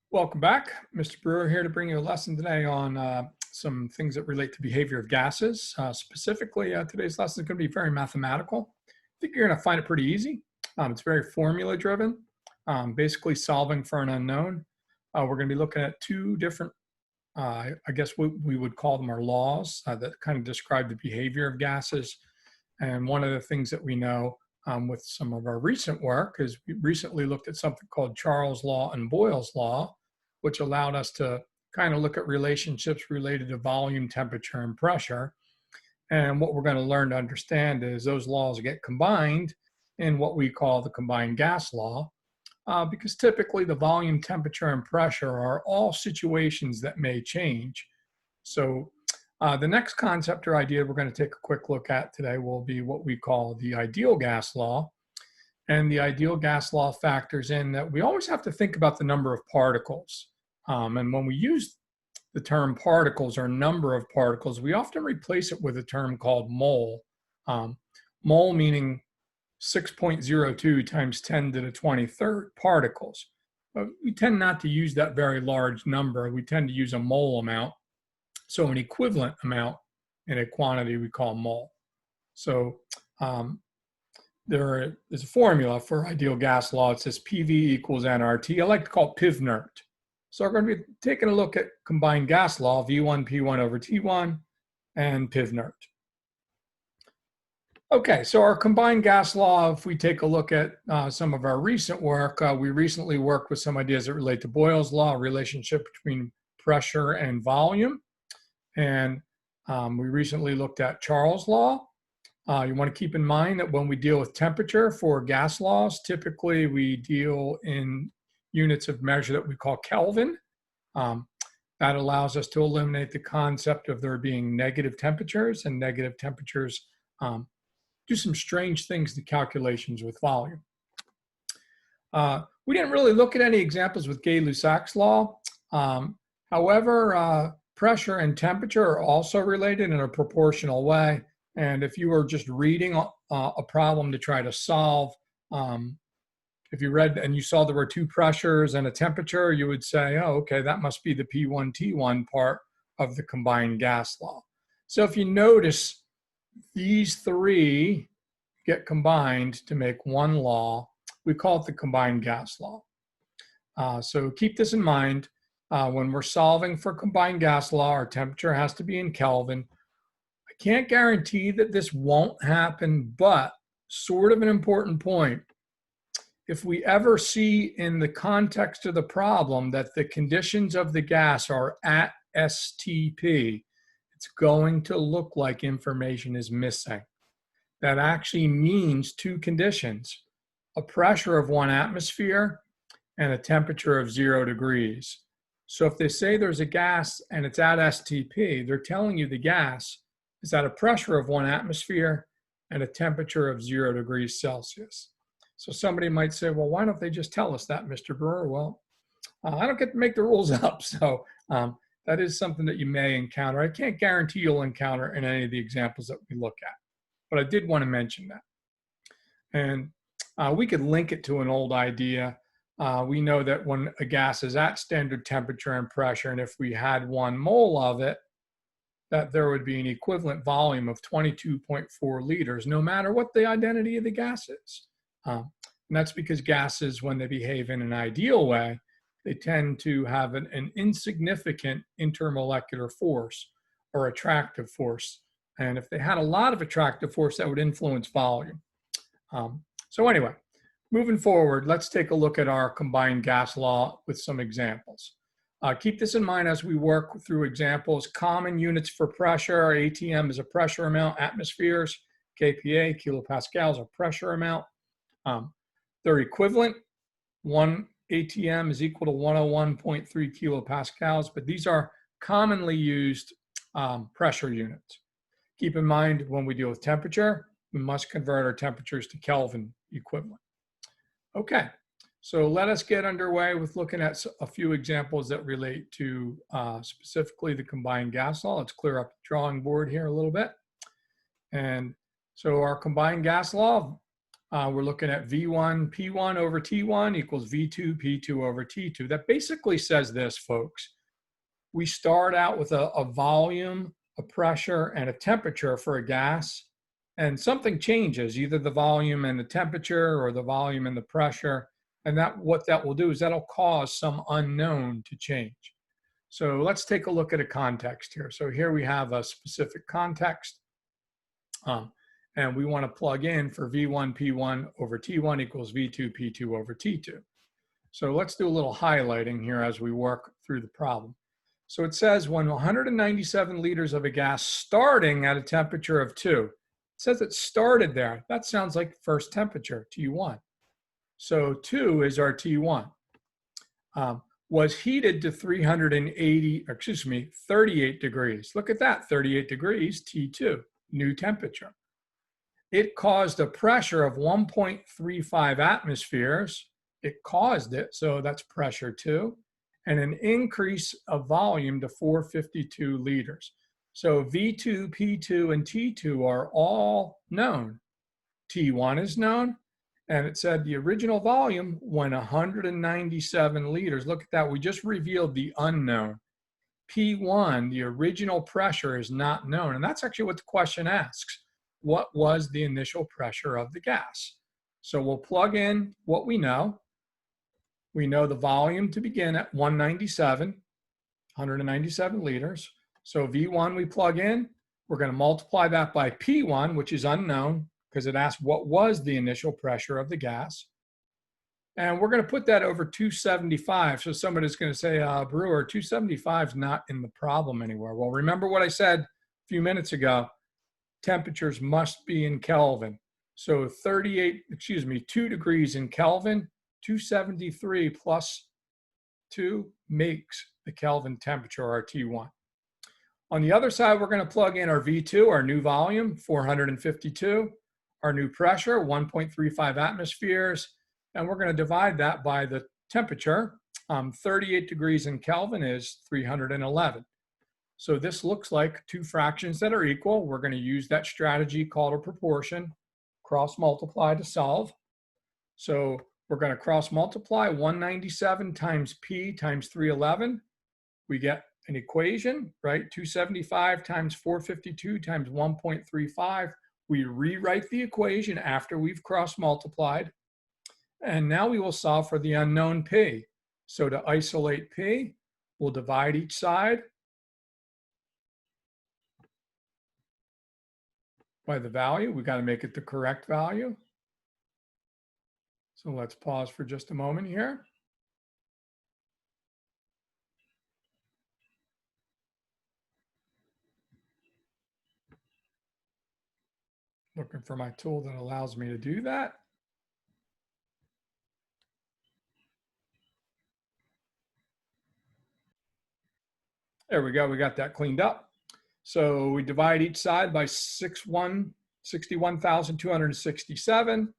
Welcome back. Mr. Brewer here to bring you a lesson today on some things that relate to behavior of gases. Specifically, today's lesson is going to be very mathematical. I think you're going to find it pretty easy. It's very formula driven, basically solving for an unknown. We're going to be looking at two different, I guess what we would call them are laws that kind of describe the behavior of gases. And one of the things that we know with some of our recent work is we recently looked at something called Charles' Law and Boyle's Law, which allowed us to kind of look at relationships related to volume, temperature, and pressure. And what we're going to learn to understand is those laws get combined in what we call the combined gas law, because typically the volume, temperature, and pressure are all situations that may change. So the next concept or idea we're going to take a quick look at today will be what we call the ideal gas law. And the ideal gas law factors in that we always have to think about the number of particles. And when we use the term particles or number of particles, we often replace it with a term called mole. Mole meaning 6.02 times 10 to the 23rd particles. But we tend not to use that very large number. We tend to use a mole amount. So an equivalent amount in a quantity we call mole. So there is a formula for ideal gas law. It says PV equals nRT. I like to call it PIV-NERT. So we're going to be taking a look at combined gas law, V1, P1 over T1, and PIV-NERT. Okay, so our combined gas law, if we take a look at some of our recent work, we recently worked with some ideas that relate to Boyle's law, a relationship between pressure and volume. And we recently looked at Charles' law. You want to keep in mind that when we deal with temperature for gas laws, typically we deal in units of measure that we call Kelvin. That allows us to eliminate the concept of there being negative temperatures, and negative temperatures do some strange things to calculations with volume. We didn't really look at any examples with Gay-Lussac's law. However, pressure and temperature are also related in a proportional way. And if you were just reading a problem to try to solve, if you read and you saw there were two pressures and a temperature, you would say, oh, okay, that must be the P1, T1 part of the combined gas law. So if you notice, these three get combined to make one law. We call it the combined gas law. So keep this in mind. When we're solving for combined gas law, our temperature has to be in Kelvin. I can't guarantee that this won't happen, but sort of an important point. If we ever see in the context of the problem that the conditions of the gas are at STP, it's going to look like information is missing. That actually means two conditions: a pressure of 1 atmosphere and a temperature of 0 degrees. So if they say there's a gas and it's at STP, they're telling you the gas is at a pressure of 1 atmosphere and a temperature of 0 degrees Celsius. So somebody might say, well, why don't they just tell us that, Mr. Brewer? Well, I don't get to make the rules up. So that is something that you may encounter. I can't guarantee you'll encounter in any of the examples that we look at, but I did want to mention that. And we could link it to an old idea. We know that when a gas is at standard temperature and pressure, and if we had 1 mole of it, that there would be an equivalent volume of 22.4 liters, no matter what the identity of the gas is. And that's because gases, when they behave in an ideal way, they tend to have an insignificant intermolecular force or attractive force. And if they had a lot of attractive force, that would influence volume. So anyway, moving forward, let's take a look at our combined gas law with some examples. Keep this in mind as we work through examples. Common units for pressure: ATM is a pressure amount, atmospheres, kPa, kilopascals, are pressure amount. They're equivalent. 1 ATM is equal to 101.3 kilopascals, but these are commonly used pressure units. Keep in mind, when we deal with temperature, we must convert our temperatures to Kelvin equivalent. Okay, so let us get underway with looking at a few examples that relate to specifically the combined gas law. Let's clear up the drawing board here a little bit. And so our combined gas law, We're looking at V1 P1 over T1 equals V2 P2 over T2. That basically says this, folks. We start out with a volume, a pressure, and a temperature for a gas, and something changes, either the volume and the temperature or the volume and the pressure. And what that will do is that'll cause some unknown to change. So let's take a look at a context here. So here we have a specific context. And we want to plug in for V1 P1 over T1 equals V2 P2 over T2. So let's do a little highlighting here as we work through the problem. So it says when 197 liters of a gas starting at a temperature of 2. It says it started there. That sounds like first temperature, T1. So 2 is our T1. Was heated to 38 degrees. Look at that, 38 degrees, T2, new temperature. It caused a pressure of 1.35 atmospheres. It caused it, so that's pressure 2, and an increase of volume to 452 liters. So V2, P2, and T2 are all known. T1 is known, and it said the original volume when 197 liters. Look at that, we just revealed the unknown. P1, the original pressure, is not known, and that's actually what the question asks. What was the initial pressure of the gas? So we'll plug in what we know. We know the volume to begin at 197 liters. So V1 we plug in. We're going to multiply that by P1, which is unknown because it asks what was the initial pressure of the gas. And we're going to put that over 275. So somebody's going to say, Brewer, 275 is not in the problem anywhere. Well, remember what I said a few minutes ago. Temperatures must be in Kelvin. So 2 degrees in Kelvin, 273 plus 2 makes the Kelvin temperature, our T1. On the other side, we're going to plug in our V2, our new volume, 452, our new pressure, 1.35 atmospheres, and we're going to divide that by the temperature. 38 degrees in Kelvin is 311. So this looks like two fractions that are equal. We're going to use that strategy called a proportion, cross multiply to solve. So we're going to cross multiply 197 times P times 311. We get an equation, right? 275 times 452 times 1.35. We rewrite the equation after we've cross multiplied. And now we will solve for the unknown P. So to isolate P, we'll divide each side by the value. We got to make it the correct value. So let's pause for just a moment here. Looking for my tool that allows me to do that. There we go, we got that cleaned up. So we divide each side by 61,267,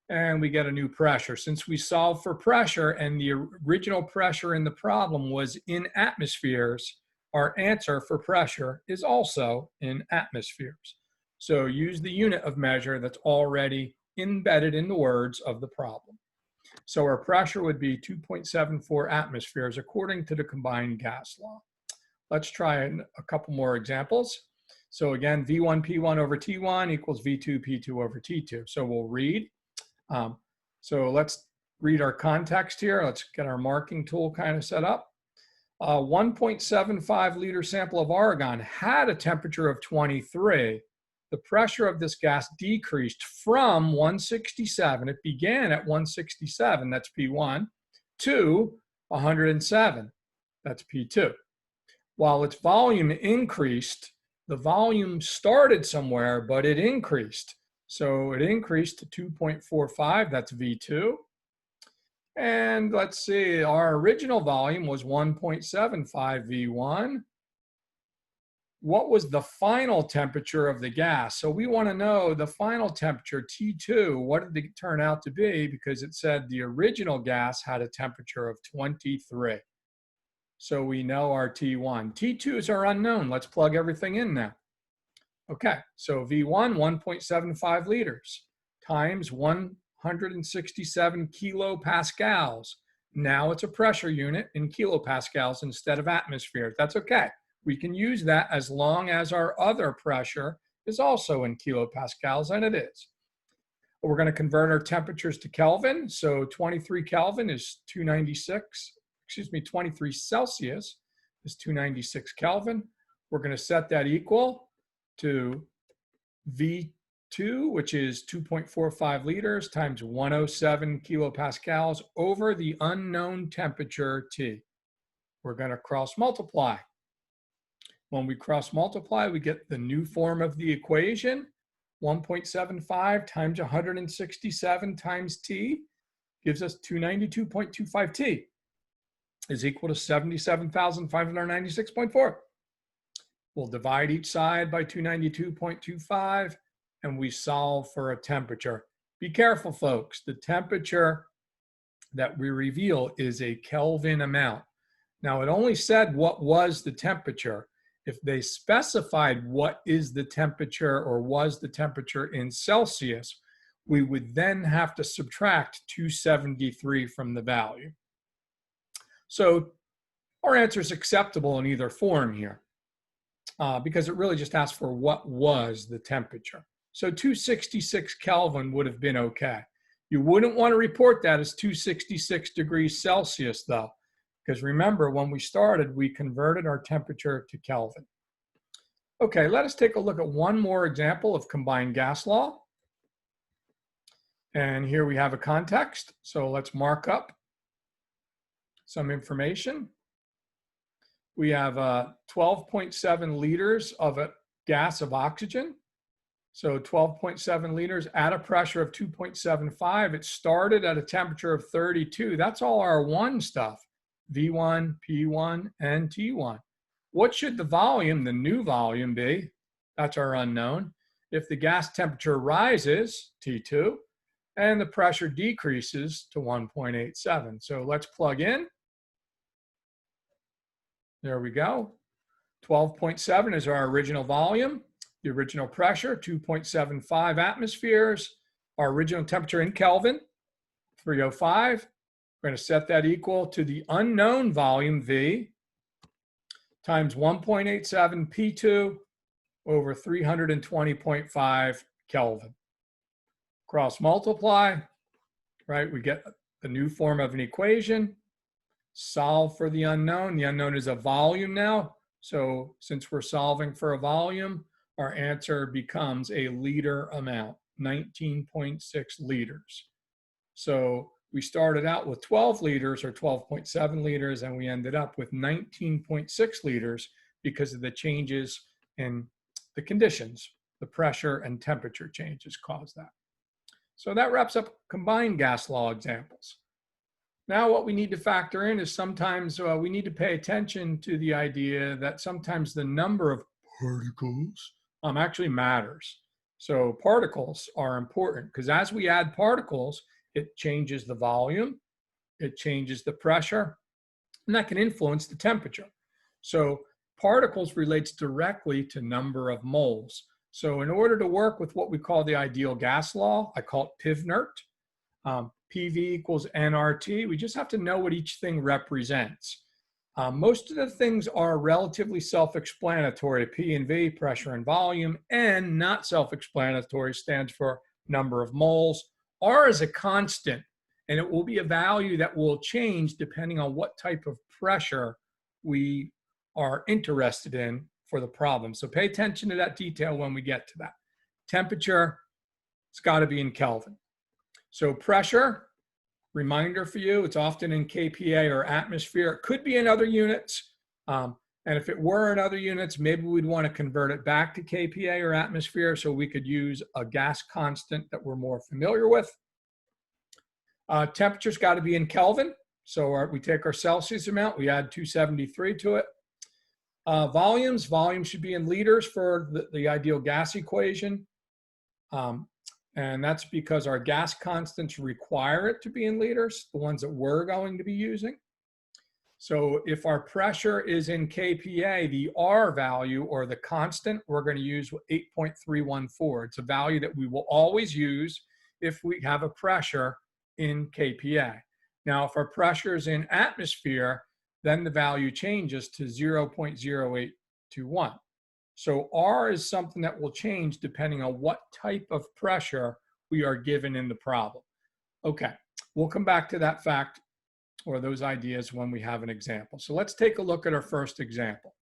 and we get a new pressure. Since we solved for pressure and the original pressure in the problem was in atmospheres, our answer for pressure is also in atmospheres. So use the unit of measure that's already embedded in the words of the problem. So our pressure would be 2.74 atmospheres according to the combined gas law. Let's try a couple more examples. So again, V1 P1 over T1 equals V2 P2 over T2. So we'll read. So let's read our context here. Let's get our marking tool kind of set up. 1.75 liter sample of argon had a temperature of 23. The pressure of this gas decreased from 167. It began at 167, that's P1, to 107, that's P2. While its volume increased, the volume started somewhere, but it increased. So it increased to 2.45, that's V2. And let's see, our original volume was 1.75 V1. What was the final temperature of the gas? So we want to know the final temperature, T2, what did it turn out to be? Because it said the original gas had a temperature of 23. So we know our T1. T2s are unknown. Let's plug everything in now. Okay, so V1, 1.75 liters times 167 kilopascals. Now it's a pressure unit in kilopascals instead of atmosphere. That's okay. We can use that as long as our other pressure is also in kilopascals, and it is. We're going to convert our temperatures to Kelvin. So 23 Kelvin is 23 Celsius is 296 Kelvin. We're going to set that equal to V2, which is 2.45 liters times 107 kilopascals over the unknown temperature T. We're going to cross multiply. When we cross multiply, we get the new form of the equation. 1.75 times 167 times T gives us 292.25 T is equal to 77,596.4. We'll divide each side by 292.25 and we solve for a temperature. Be careful, folks. The temperature that we reveal is a Kelvin amount. Now, it only said what was the temperature. If they specified what is the temperature or was the temperature in Celsius, we would then have to subtract 273 from the value. So our answer is acceptable in either form here because it really just asks for what was the temperature. So 266 Kelvin would have been okay. You wouldn't want to report that as 266 degrees Celsius though, because remember when we started, we converted our temperature to Kelvin. Okay, let us take a look at one more example of combined gas law. And here we have a context. So let's mark up some information. We have 12.7 liters of a gas of oxygen. So 12.7 liters at a pressure of 2.75. It started at a temperature of 32. That's all our one stuff, V1, P1, and T1. What should the volume, the new volume, be? That's our unknown. If the gas temperature rises, T2, and the pressure decreases to 1.87. So let's plug in. There we go. 12.7 is our original volume. The original pressure, 2.75 atmospheres. Our original temperature in Kelvin, 305. We're going to set that equal to the unknown volume, V, times 1.87 P2 over 320.5 Kelvin. Cross multiply, right? We get the new form of an equation. Solve for the unknown. The unknown is a volume now. So since we're solving for a volume, our answer becomes a liter amount, 19.6 liters. So we started out with 12 liters or 12.7 liters, and we ended up with 19.6 liters because of the changes in the conditions. The pressure and temperature changes caused that. So that wraps up combined gas law examples. Now what we need to factor in is sometimes we need to pay attention to the idea that sometimes the number of particles actually matters. So particles are important because as we add particles, it changes the volume, it changes the pressure, and that can influence the temperature. So particles relates directly to number of moles. So in order to work with what we call the ideal gas law, I call it PIV-NERT, PV equals nRT, we just have to know what each thing represents. Most of the things are relatively self-explanatory, P and V, pressure and volume, and not self-explanatory stands for number of moles. R is a constant, and it will be a value that will change depending on what type of pressure we are interested in for the problem. So pay attention to that detail when we get to that. Temperature, it's got to be in Kelvin. So pressure, reminder for you, it's often in kPa or atmosphere. It could be in other units. And if it were in other units, maybe we'd want to convert it back to kPa or atmosphere so we could use a gas constant that we're more familiar with. Temperature's got to be in Kelvin. So we take our Celsius amount, we add 273 to it. Volume should be in liters for the ideal gas equation. And that's because our gas constants require it to be in liters, the ones that we're going to be using. So if our pressure is in kPa, the R value or the constant, we're going to use 8.314. It's a value that we will always use if we have a pressure in kPa. Now, if our pressure is in atmosphere, then the value changes to 0.0821. So R is something that will change depending on what type of pressure we are given in the problem. Okay, we'll come back to that fact or those ideas when we have an example. So let's take a look at our first example.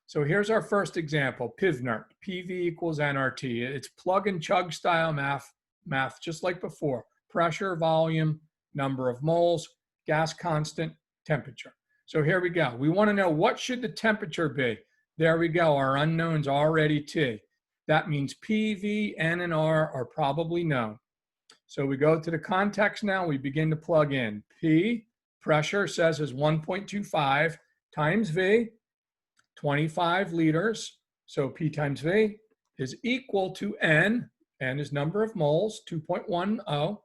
So here's our first example, PIVNERT, PV equals nRT. It's plug and chug style math just like before. Pressure, volume, number of moles, gas constant, temperature. So here we go. We want to know what should the temperature be. There we go. Our unknowns already T. That means P, V, N, and R are probably known. So we go to the context now. We begin to plug in. P, pressure says is 1.25 times V, 25 liters. So P times V is equal to N. N is number of moles, 2.10.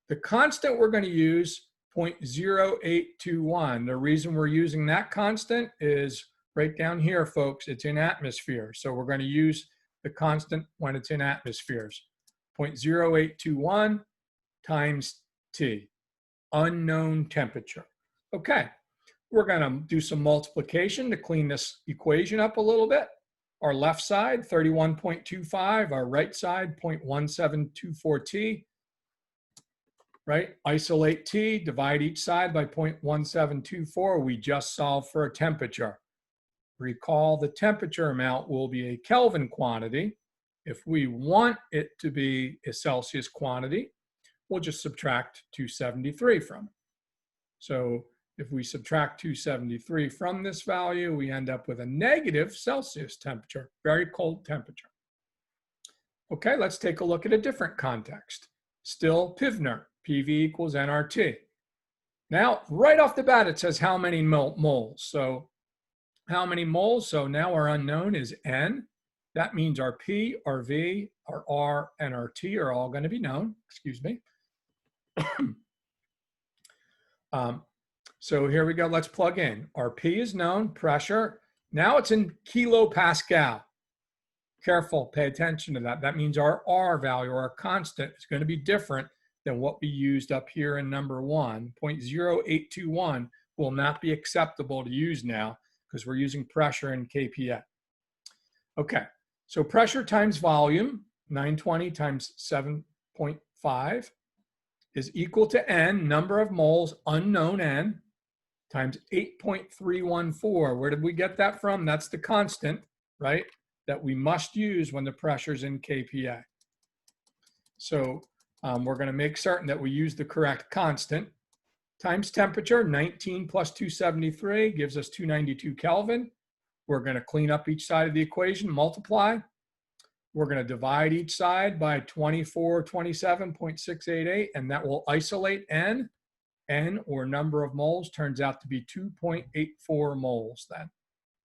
The constant we're going to use, 0.0821. The reason we're using that constant is right down here, folks. It's in atmosphere. So we're going to use the constant when it's in atmospheres. 0.0821 times T, unknown temperature. Okay, we're going to do some multiplication to clean this equation up a little bit. Our left side, 31.25. Our right side, 0.1724 T. Right? Isolate T, divide each side by 0.1724. We just solve for a temperature. Recall the temperature amount will be a Kelvin quantity. If we want it to be a Celsius quantity, we'll just subtract 273 from it. So if we subtract 273 from this value, we end up with a negative Celsius temperature, very cold temperature. Okay, let's take a look at a different context. Still PIVNERT. PV equals nRT. Now, right off the bat, it says how many moles. So how many moles? So now our unknown is N. That means our P, our V, our R, and our T are all going to be known. Excuse me. So here we go. Let's plug in. Our P is known, pressure. Now it's in kilopascal. Careful, pay attention to that. That means our R value, or our constant, is going to be different than what we used up here in number 1. 0.0821 will not be acceptable to use now because we're using pressure in kPa. Okay, so pressure times volume, 920 times 7.5 is equal to N, number of moles, unknown N, times 8.314. Where did we get that from? That's the constant, right, that we must use when the pressure's in kPa. So we're going to make certain that we use the correct constant. Times temperature, 19 plus 273 gives us 292 Kelvin. We're going to clean up each side of the equation, multiply. We're going to divide each side by 2427.688, and that will isolate N. N, or number of moles, turns out to be 2.84 moles then.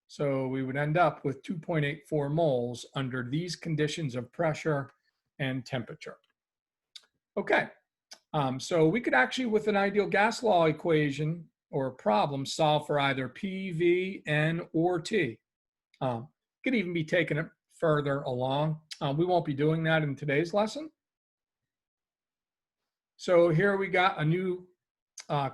So we would end up with 2.84 moles under these conditions of pressure and temperature. Okay, so we could actually, with an ideal gas law equation or problem, solve for either P, V, N, or T. Could even be taken it further along. We won't be doing that in today's lesson. So here we got a new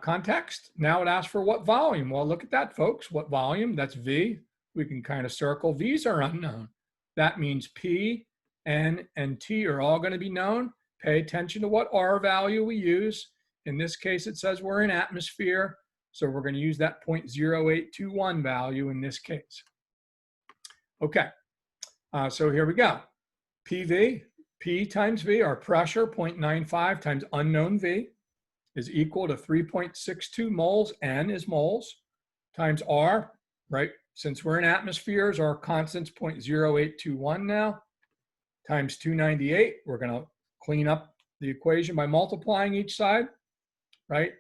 context. Now it asks for what volume. Well, look at that, folks. What volume? That's V. We can kind of circle. V's are unknown. That means P, N, and T are all going to be known. Pay attention to what R value we use. In this case, it says we're in atmosphere, so we're going to use that 0.0821 value in this case. Okay, so here we go. PV, P times V, our pressure, 0.95 times unknown V, is equal to 3.62 moles, N is moles, times R, right? Since we're in atmospheres, our constant's 0.0821 now, times 298. We're going to clean up the equation by multiplying each side, right?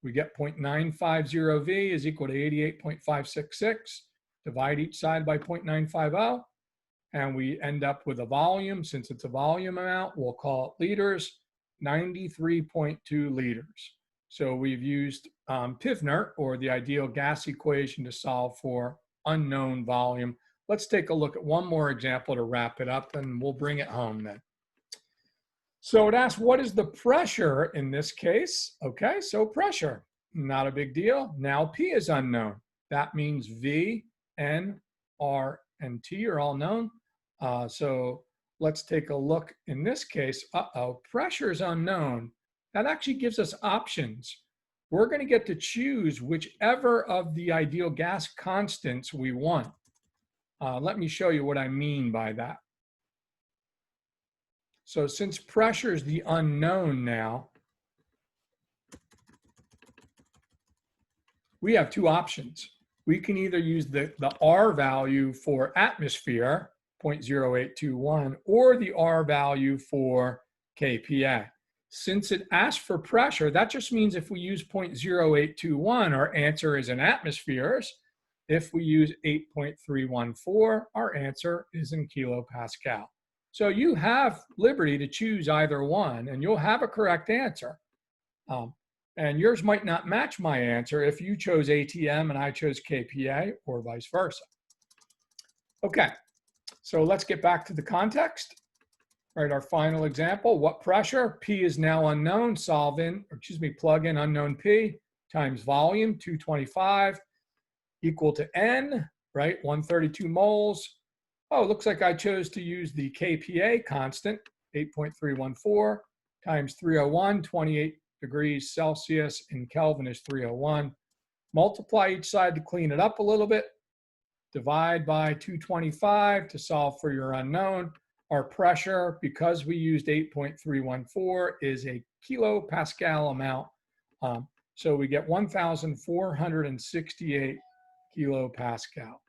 We get 0.950 V is equal to 88.566. Divide each side by 0.950, and we end up with a volume. Since it's a volume amount, we'll call it liters, 93.2 liters. So we've used PIVNERT, or the ideal gas equation, to solve for unknown volume. Let's take a look at one more example to wrap it up, and we'll bring it home then. So it asks, what is the pressure in this case? Okay, so pressure, not a big deal. Now P is unknown. That means V, N, R, and T are all known. So let's take a look in this case. Pressure is unknown. That actually gives us options. We're going to get to choose whichever of the ideal gas constants we want. Let me show you what I mean by that. So since pressure is the unknown now, we have two options. We can either use the R value for atmosphere, 0.0821, or the R value for kPa. Since it asks for pressure, that just means if we use 0.0821, our answer is in atmospheres. If we use 8.314, our answer is in kilopascal. So you have liberty to choose either one, and you'll have a correct answer. And yours might not match my answer if you chose ATM and I chose kPa, or vice versa. Okay, so let's get back to the context. All right, our final example, what pressure? P is now unknown, plug in unknown P times volume, 225, equal to N, right, 132 moles. Oh, it looks like I chose to use the kPa constant, 8.314 times 301, 28 degrees Celsius in Kelvin is 301. Multiply each side to clean it up a little bit. Divide by 225 to solve for your unknown. Our pressure, because we used 8.314, is a kilopascal amount. So we get 1,468 kilopascal.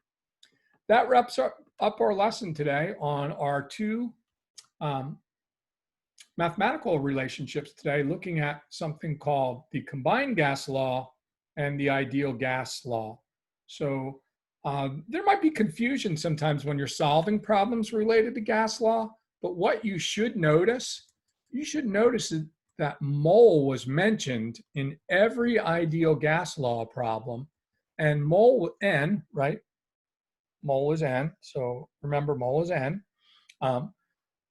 That wraps up our lesson today on our two mathematical relationships today, looking at something called the combined gas law and the ideal gas law. So there might be confusion sometimes when you're solving problems related to gas law, but what you should notice that mole was mentioned in every ideal gas law problem, and mole, N, right? Mole is N, so remember mole is N.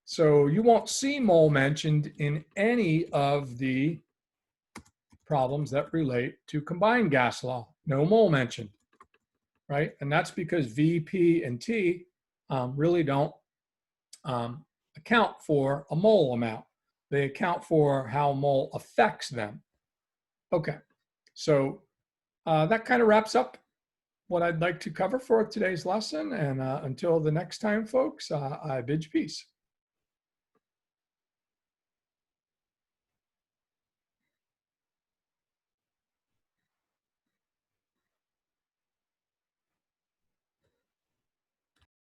So you won't see mole mentioned in any of the problems that relate to combined gas law. No mole mentioned, right? And that's because V, P, and T really don't account for a mole amount. They account for how mole affects them. Okay, so that kind of wraps up what I'd like to cover for today's lesson. And until the next time, folks, I bid you peace.